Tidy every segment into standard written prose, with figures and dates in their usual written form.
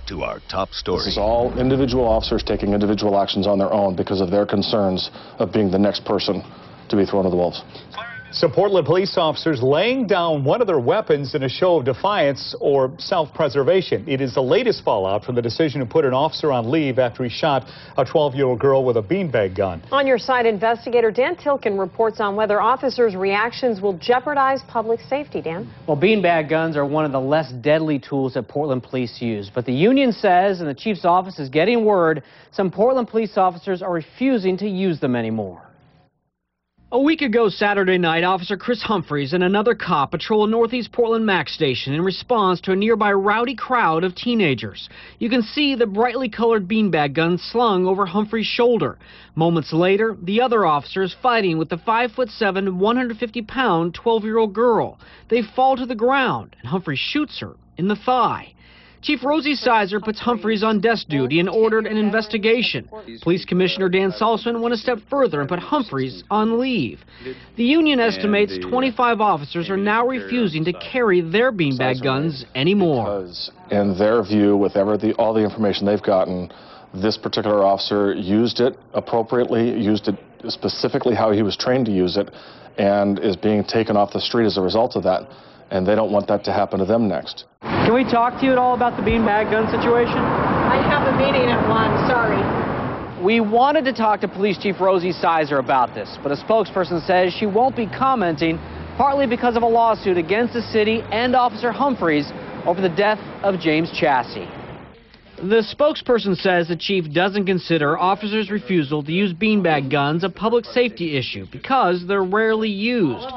to our top story. This is all individual officers taking individual actions on their own because of their concerns of being the next person to be thrown to the wolves. So Portland police officers laying down one of their weapons in a show of defiance or self-preservation. It is the latest fallout from the decision to put an officer on leave after he shot a 12-year-old girl with a beanbag gun. On your side, investigator Dan Tilkin reports on whether officers' reactions will jeopardize public safety. Dan? Well, beanbag guns are one of the less deadly tools that Portland police use. But the union says, and the chief's office is getting word, some Portland police officers are refusing to use them anymore. A week ago Saturday night, Officer Chris Humphreys and another cop patrolled Northeast Portland Mac Station in response to a nearby rowdy crowd of teenagers. You can see the brightly colored beanbag gun slung over Humphreys' shoulder. Moments later, the other officer is fighting with the 5'7", 150-pound 12-year-old girl. They fall to the ground, and Humphreys shoots her in the thigh. Chief Rosie Sizer puts Humphreys on desk duty and ordered an investigation. Police Commissioner Dan Salzman went a step further and put Humphreys on leave. The union estimates 25 officers are now refusing to carry their beanbag guns anymore. Because in their view, with all the information they've gotten, this particular officer used it appropriately, used it specifically how he was trained to use it, and is being taken off the street as a result of that. And they don't want that to happen to them next. Can we talk to you at all about the beanbag gun situation? I have a meeting at 1, sorry. We wanted to talk to Police Chief Rosie Sizer about this, but a spokesperson says she won't be commenting, partly because of a lawsuit against the city and Officer Humphreys over the death of James Chassie. The spokesperson says the chief doesn't consider officers' refusal to use beanbag guns a public safety issue because they're rarely used.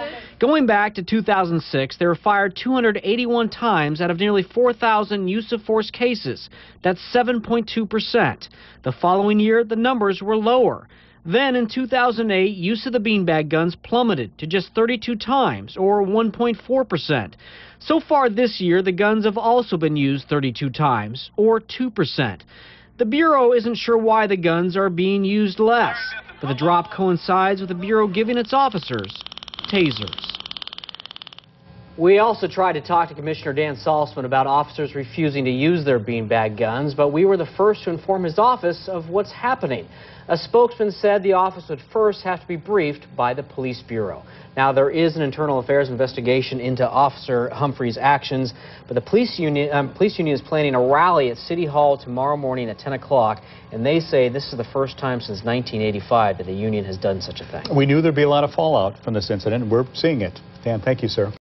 Going back to 2006, they were fired 281 times out of nearly 4,000 use of force cases. That's 7.2%. The following year, the numbers were lower. Then in 2008, use of the beanbag guns plummeted to just 32 times, or 1.4%. So far this year, the guns have also been used 32 times, or 2%. The Bureau isn't sure why the guns are being used less, but the drop coincides with the Bureau giving its officers tasers. We also tried to talk to Commissioner Dan Salzman about officers refusing to use their beanbag guns, but we were the first to inform his office of what's happening. A spokesman said the office would first have to be briefed by the Police Bureau. Now, there is an internal affairs investigation into Officer Humphreys' actions, but the police union is planning a rally at City Hall tomorrow morning at 10 o'clock, and they say this is the first time since 1985 that the union has done such a thing. We knew there'd be a lot of fallout from this incident, and we're seeing it. Dan, thank you, sir.